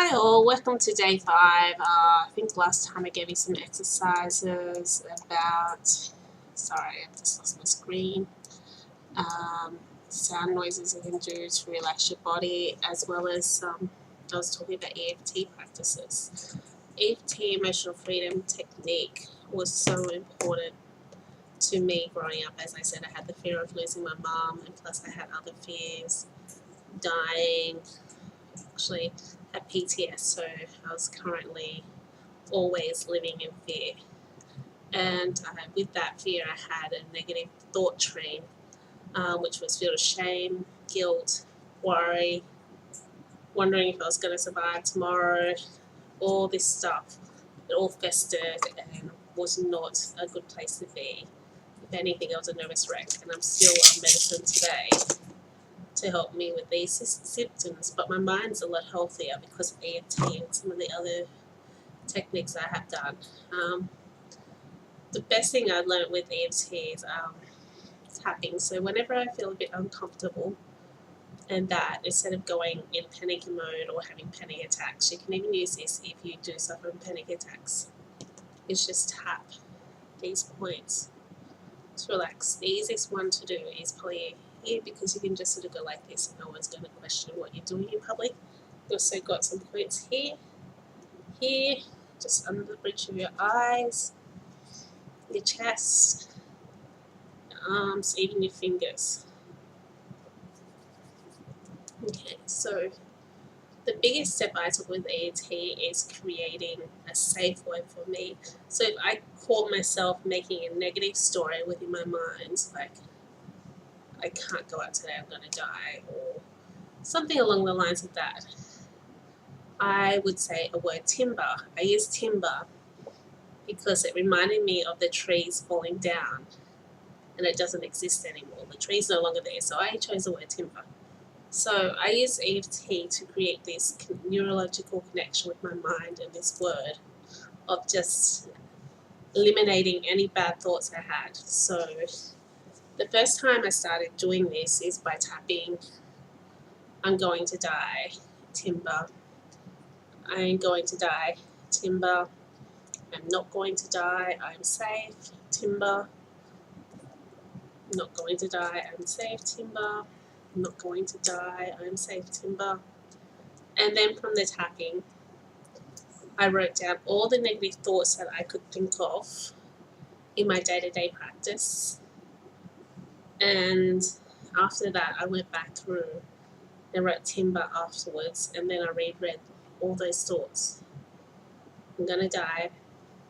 Hi all, welcome to day 5. I think last time I gave you some exercises about, sorry, I've just lost my screen, sound noises you can do to relax your body, as well as I was talking about EFT practices. EFT, emotional freedom technique, was so important to me growing up. As I said, I had the fear of losing my mum, and plus I had other fears, dying, actually had PTS, so I was currently always living in fear. And with that fear, I had a negative thought train, which was filled with shame, guilt, worry, wondering if I was going to survive tomorrow, all this stuff. It all festered and was not a good place to be. If anything, I was a nervous wreck, and I'm still on medicine today to help me with these symptoms, but my mind's a lot healthier because of EFT and some of the other techniques I have done. The best thing I learned with EFT is tapping. So whenever I feel a bit uncomfortable, and that instead of going in panic mode or having panic attacks, you can even use this if you do suffer from panic attacks. Is just tap these points to relax. The easiest one to do is probably here, because you can just sort of go like this and no one's going to question what you're doing in public. You also got some points here, just under the bridge of your eyes, your chest, your arms, even your fingers. Okay, so the biggest step I took with EFT is creating a safe word for me. So if I caught myself making a negative story within my mind, like I can't go out today, I'm going to die, or something along the lines of that, I would say a word timber. I use timber because it reminded me of the trees falling down and it doesn't exist anymore. The tree's no longer there, so I chose the word timber. So I use EFT to create this neurological connection with my mind and this word of just eliminating any bad thoughts I had. So the first time I started doing this is by tapping, I'm going to die, timber. I'm going to die, timber. I'm not going to die, I'm safe, timber. I'm not going to die, I'm safe, timber. I'm not going to die, I'm safe, timber. And then from the tapping, I wrote down all the negative thoughts that I could think of in my day-to-day practice. And after that, I went back through and wrote timber afterwards, and then I reread all those thoughts. I'm going to die,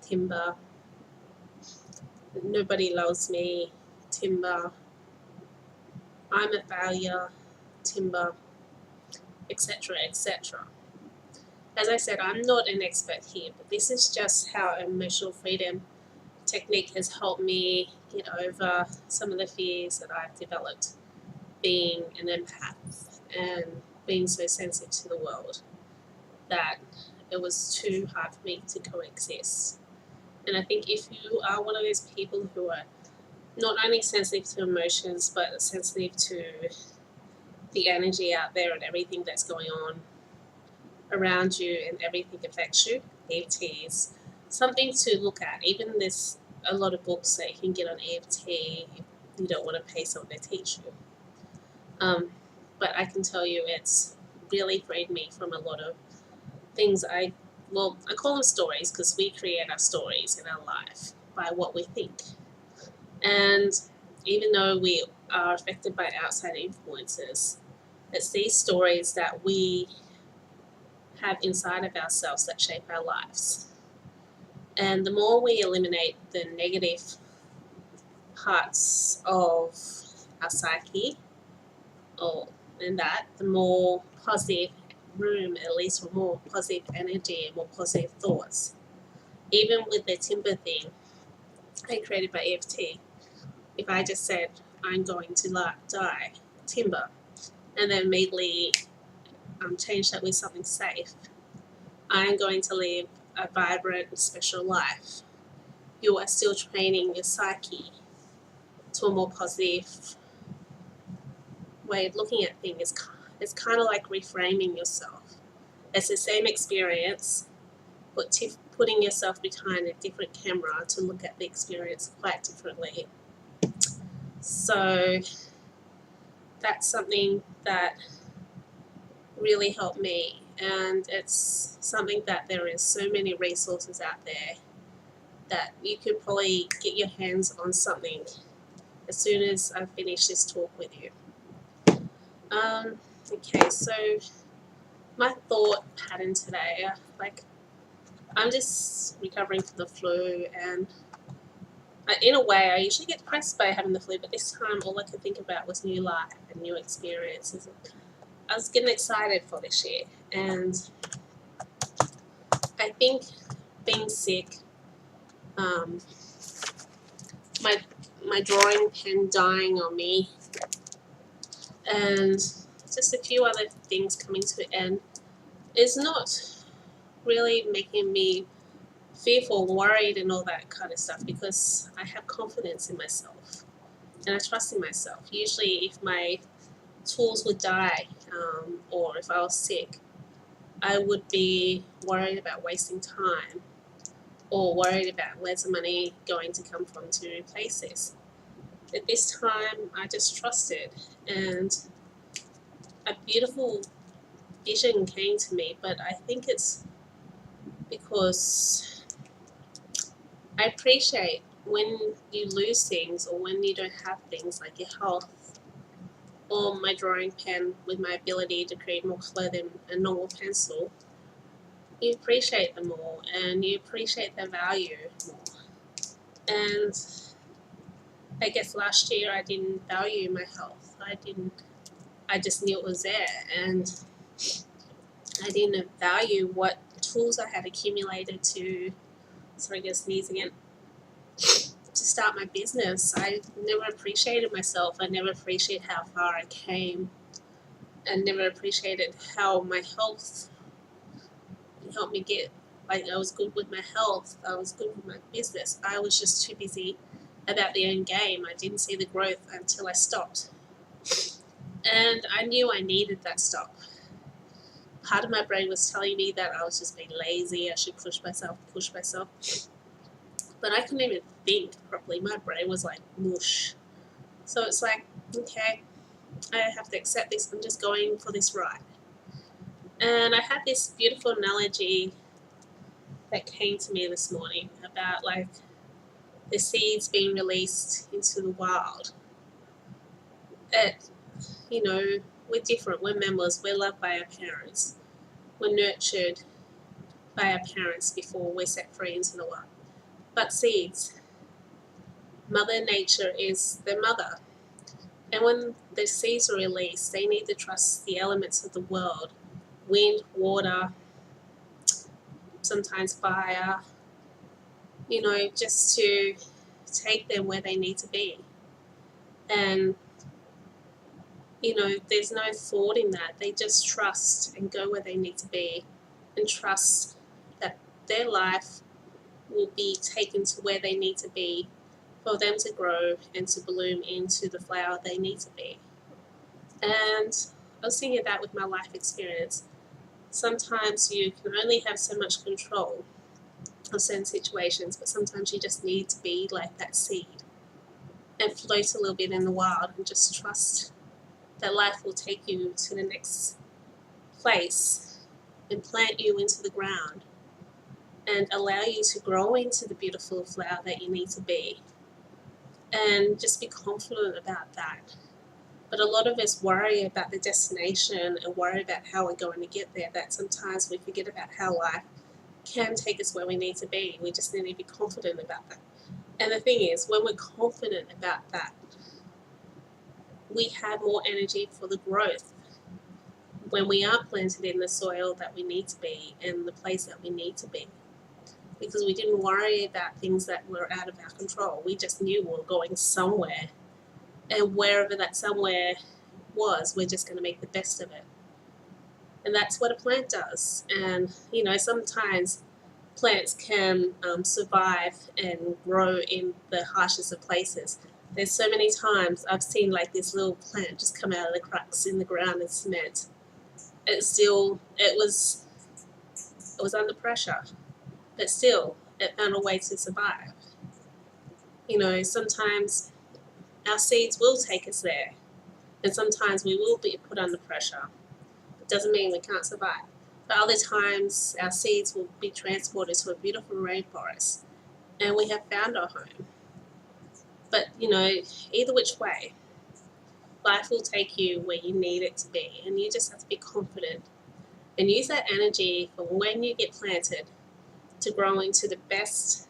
timber. Nobody loves me, timber. I'm a failure, timber, etc., etc. As I said, I'm not an expert here, but this is just how emotional freedom technique has helped me get over some of the fears that I've developed being an empath and being so sensitive to the world that it was too hard for me to coexist. And I think if you are one of those people who are not only sensitive to emotions but sensitive to the energy out there and everything that's going on around you and everything affects you, EFT is something to look at. Even there's a lot of books that you can get on EFT if you don't want to pay someone to teach you. But I can tell you it's really freed me from a lot of things. I call them stories because we create our stories in our life by what we think. And even though we are affected by outside influences, it's these stories that we have inside of ourselves that shape our lives. And the more we eliminate the negative parts of our psyche, the more positive room, at least for more positive energy and more positive thoughts. Even with the timber thing I created by EFT, if I just said, I'm going to die, timber, and then immediately change that with something safe, I'm going to live a vibrant, special life. You are still training your psyche to a more positive way of looking at things. It's kind of like reframing yourself. It's the same experience, but putting yourself behind a different camera to look at the experience quite differently. So that's something that really helped me, and it's something that there is so many resources out there that you could probably get your hands on something as soon as I finish this talk with you. Okay, so my thought pattern today, like I'm just recovering from the flu, and in a way, I usually get depressed by having the flu, but this time all I could think about was new life and new experiences. I was getting excited for this year, and I think being sick, um, my my drawing pen dying on me, and just a few other things coming to an end is not really making me fearful, worried, and all that kind of stuff, because I have confidence in myself and I trust in myself. Usually, if my tools would die, or if I was sick, I would be worried about wasting time or worried about where's the money going to come from to replace this. At this time, I just trusted, and a beautiful vision came to me, but I think it's because I appreciate when you lose things or when you don't have things like your health or my drawing pen with my ability to create more colour than a normal pencil. You appreciate them more and you appreciate their value more. And I guess last year I didn't value my health. I just knew it was there, and I didn't value what tools I had accumulated to, sorry, I guess sneeze again, to start my business. I never appreciated myself. I never appreciated how far I came, and never appreciated how my health helped me get, like, I was good with my health, I was good with my business. I was just too busy about the end game. I didn't see the growth until I stopped. And I knew I needed that stop. Part of my brain was telling me that I was just being lazy, I should push myself. But I couldn't even think properly. My brain was like mush. So it's like, okay, I have to accept this. I'm just going for this ride. And I had this beautiful analogy that came to me this morning about like the seeds being released into the wild. You know, we're different. We're mammals. We're loved by our parents. We're nurtured by our parents before we're set free into the wild. But seeds, Mother Nature is their mother. And when the seeds are released, they need to trust the elements of the world, wind, water, sometimes fire, you know, just to take them where they need to be. And, you know, there's no thought in that. They just trust and go where they need to be and trust that their life will be taken to where they need to be for them to grow and to bloom into the flower they need to be. And I was thinking that with my life experience. Sometimes you can only have so much control of certain situations, but sometimes you just need to be like that seed and float a little bit in the wild and just trust that life will take you to the next place and plant you into the ground and allow you to grow into the beautiful flower that you need to be. And just be confident about that. But a lot of us worry about the destination and worry about how we're going to get there, that sometimes we forget about how life can take us where we need to be. We just need to be confident about that. And the thing is, when we're confident about that, we have more energy for the growth when we are planted in the soil that we need to be and the place that we need to be. Because we didn't worry about things that were out of our control. We just knew we were going somewhere. And wherever that somewhere was, we're just going to make the best of it. And that's what a plant does. And, you know, sometimes plants can survive and grow in the harshest of places. There's so many times I've seen like this little plant just come out of the cracks in the ground and cement. It was It was under pressure, but still, it found a way to survive. Sometimes our seeds will take us there, and sometimes we will be put under pressure. It doesn't mean we can't survive. But other times, our seeds will be transported to a beautiful rainforest, and we have found our home. But, either which way, life will take you where you need it to be, and you just have to be confident and use that energy for when you get planted to grow into the best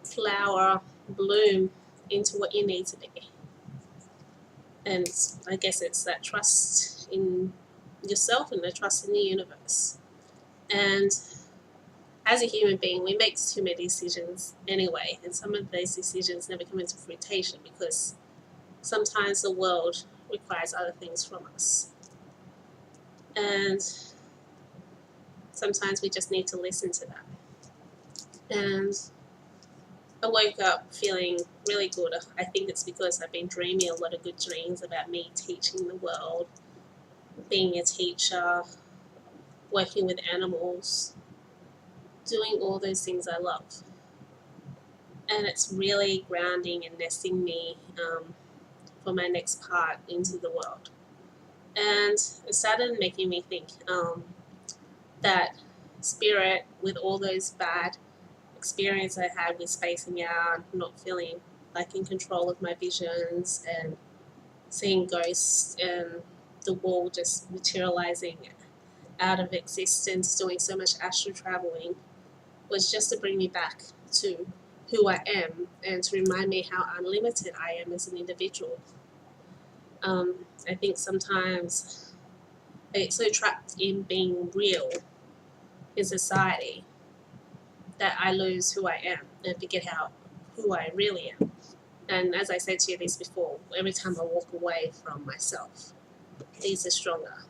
flower, bloom into what you need to be. And I guess it's that trust in yourself and the trust in the universe. And as a human being, we make too many decisions anyway, and some of those decisions never come into fruition because sometimes the world requires other things from us. And sometimes we just need to listen to that. And I woke up feeling really good. I think it's because I've been dreaming a lot of good dreams about me teaching the world, being a teacher, working with animals, doing all those things I love. And it's really grounding and nesting me for my next part into the world. And it started making me think that spirit, with all those bad experience I had with spacing out, not feeling like in control of my visions, and seeing ghosts and the wall just materializing out of existence, doing so much astral traveling, was just to bring me back to who I am and to remind me how unlimited I am as an individual. I think sometimes I get so trapped in being real in society that I lose who I am and forget who I really am. And as I said to you this before, every time I walk away from myself, these are stronger.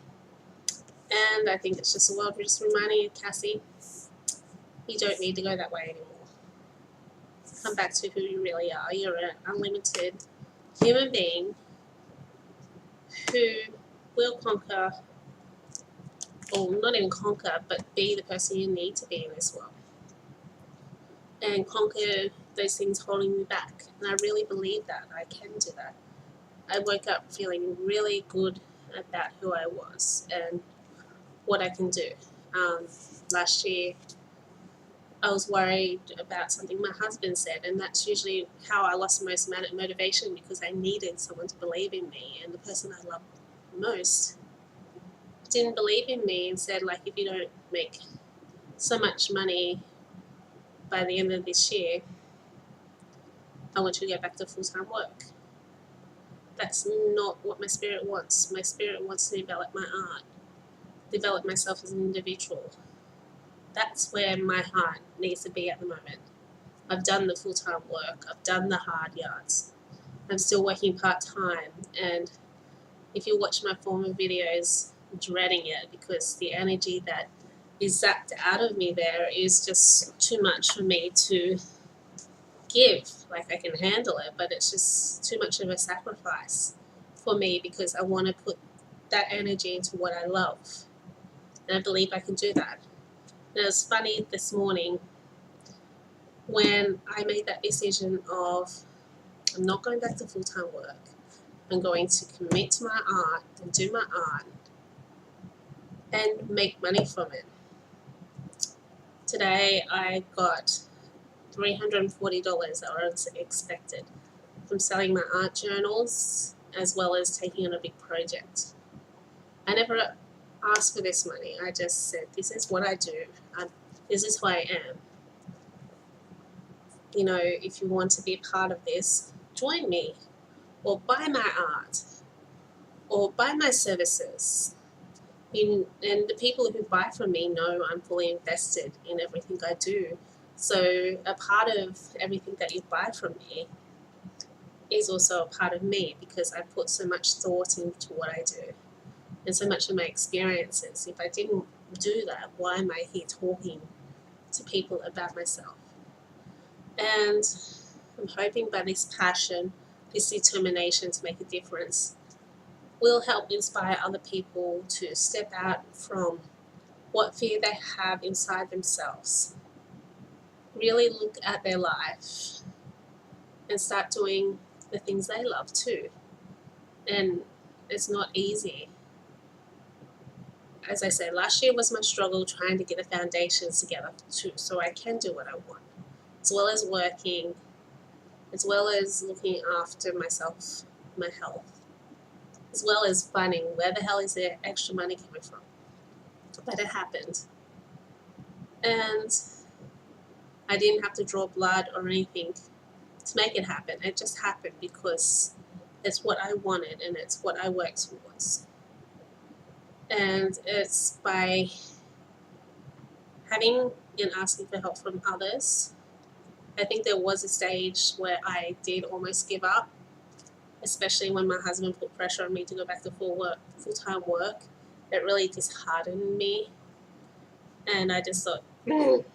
And I think it's just a world just reminding you, Cassie, you don't need to go that way anymore. Come back to who you really are. You're an unlimited human being who will conquer, or not even conquer, but be the person you need to be in this world. And conquer those things holding me back. And I really believe that I can do that. I woke up feeling really good about who I was and what I can do. Last year, I was worried about something my husband said, and that's usually how I lost most amount of motivation, because I needed someone to believe in me, and the person I love most didn't believe in me and said, like, if you don't make so much money by the end of this year, I want you to go back to full-time work. That's not what my spirit wants. My spirit wants to develop my art, develop myself as an individual. That's where my heart needs to be at the moment. I've done the full-time work. I've done the hard yards. I'm still working part-time. And if you watch my former videos, I'm dreading it because the energy that is zapped out of me there is just too much for me to give. Like, I can handle it, but it's just too much of a sacrifice for me because I want to put that energy into what I love. And I believe I can do that. And it was funny this morning when I made that decision of, I'm not going back to full-time work. I'm going to commit to my art and do my art and make money from it. Today I got $340 that was expected from selling my art journals as well as taking on a big project. I never asked for this money. I just said, this is what I do. This is who I am. If you want to be a part of this, join me or buy my art or buy my services. And the people who buy from me know I'm fully invested in everything I do. So a part of everything that you buy from me is also a part of me because I put so much thought into what I do and so much of my experiences. If I didn't do that, why am I here talking to people about myself? And I'm hoping by this passion, this determination to make a difference will help inspire other people to step out from what fear they have inside themselves. Really look at their life and start doing the things they love too. And it's not easy. As I said, last year was my struggle trying to get the foundations together too, so I can do what I want, as well as working, as well as looking after myself, my health, as well as finding where the hell is the extra money coming from. But it happened. And I didn't have to draw blood or anything to make it happen. It just happened because it's what I wanted and it's what I worked towards. And it's by having and asking for help from others. I think there was a stage where I did almost give up, especially when my husband put pressure on me to go back to full-time work. It really disheartened me, and I just thought, I don't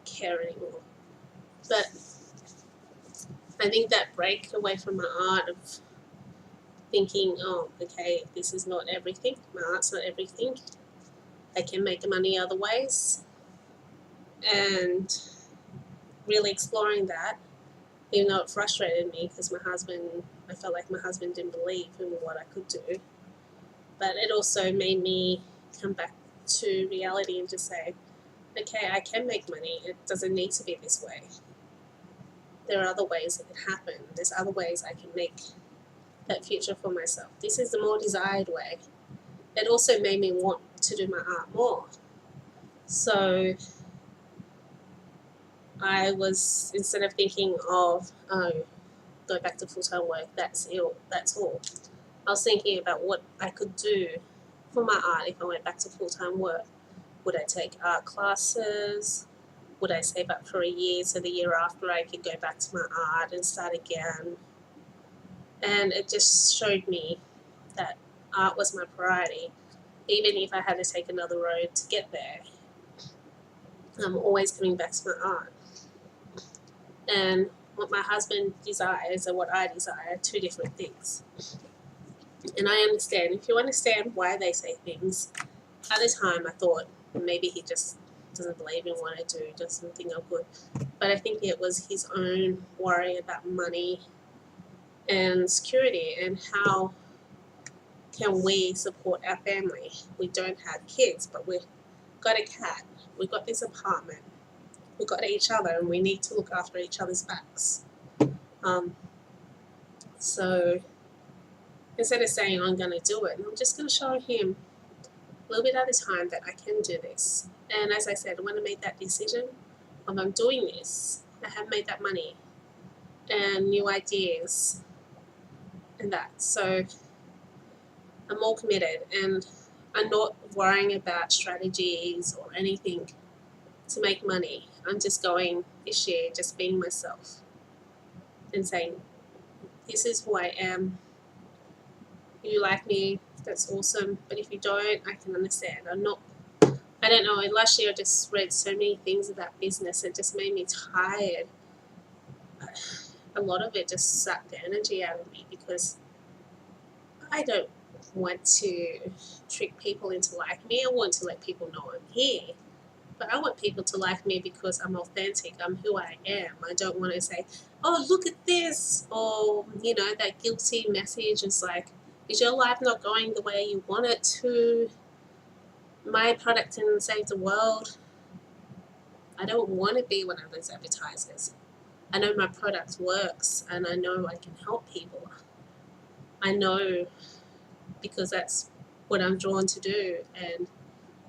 care anymore. But I think that break away from my art of thinking, oh, okay, this is not everything, my art's not everything, I can make money other ways, and really exploring that, even though it frustrated me because I felt like my husband didn't believe in what I could do. But it also made me come back to reality and just say, okay, I can make money. It doesn't need to be this way. There are other ways it can happen. There's other ways I can make that future for myself. This is the more desired way. It also made me want to do my art more. So I was, instead of thinking of, oh, go back to full-time work, that's all. I was thinking about what I could do for my art if I went back to full-time work. Would I take art classes? Would I save up for a year so the year after I could go back to my art and start again? And it just showed me that art was my priority. Even if I had to take another road to get there, I'm always coming back to my art. And what my husband desires and what I desire are two different things. And I understand, if you understand why they say things, at the time I thought maybe he just doesn't believe in what I do, doesn't think I'm good. But I think it was his own worry about money and security and how can we support our family. We don't have kids, but we've got a cat, we've got this apartment, we've got each other, and we need to look after each other's backs. So instead of saying I'm going to do it, I'm just going to show him a little bit at a time that I can do this. And as I said, when I made that decision of I'm doing this, I have made that money and new ideas and that. So I'm more committed and I'm not worrying about strategies or anything to make money. I'm just going this year, just being myself and saying, this is who I am. If you like me, that's awesome. But if you don't, I can understand. I don't know. Last year I just read so many things about business. It just made me tired. A lot of it just sucked the energy out of me because I don't want to trick people into liking me. I want to let people know I'm here. But I want people to like me because I'm authentic. I'm who I am. I don't want to say, oh, look at this. Or, that guilty message is like, is your life not going the way you want it to? My product can save the world. I don't want to be one of those advertisers. I know my product works and I know I can help people. I know because that's what I'm drawn to do and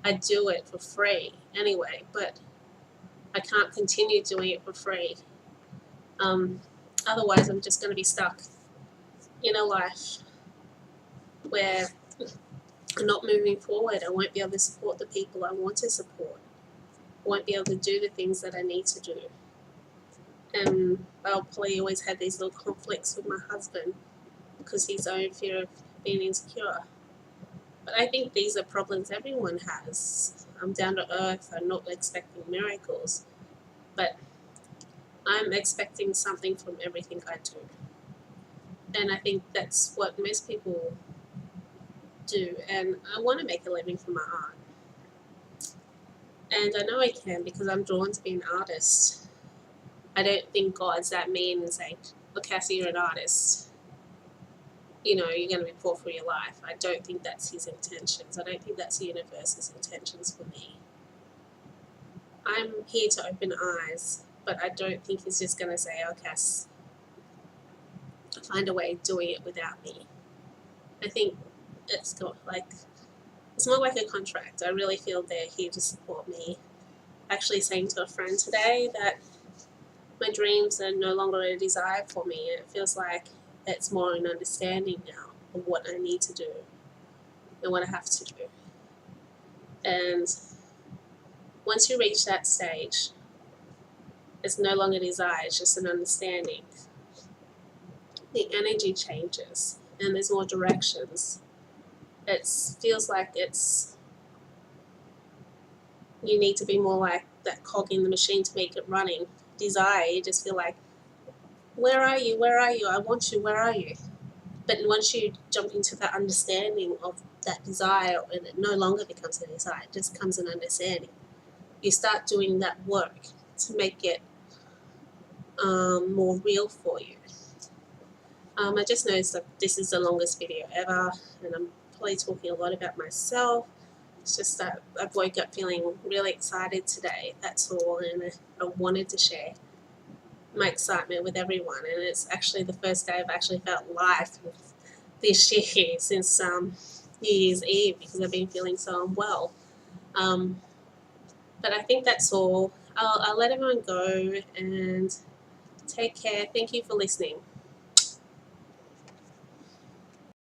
I do it for free anyway, but I can't continue doing it for free. Otherwise, I'm just going to be stuck in a life where I'm not moving forward. I won't be able to support the people I want to support. I won't be able to do the things that I need to do. And I'll probably always have these little conflicts with my husband because his own fear of being insecure. But I think these are problems everyone has. I'm down to earth. I'm not expecting miracles. But I'm expecting something from everything I do. And I think that's what most people do. And I want to make a living from my art. And I know I can because I'm drawn to be an artist. I don't think God's that mean and saying, look, Cassie, you're an artist. You know, you're going to be poor for your life. I don't think that's his intentions. I don't think that's the universe's intentions for me. I'm here to open eyes, but I don't think he's just going to say, oh, Cass, find a way of doing it without me. I think it's got it's more like a contract. I really feel they're here to support me. Actually saying to a friend today that my dreams are no longer a desire for me. It feels like it's more an understanding now of what I need to do and what I have to do. And once you reach that stage, it's no longer desire, it's just an understanding. The energy changes and there's more directions. It feels like you need to be more like that cog in the machine to make it running. Desire, you just feel like, where are you? Where are you? I want you. Where are you? But once you jump into that understanding of that desire, and it no longer becomes a desire, it just becomes an understanding. You start doing that work to make it more real for you. I just noticed that this is the longest video ever, and I'm probably talking a lot about myself. It's just that I woke up feeling really excited today, that's all, and I wanted to share my excitement with everyone. And it's actually the first day I've actually felt life this year since New Year's Eve, because I've been feeling so unwell. But I think that's all. I'll let everyone go and take care. Thank you for listening.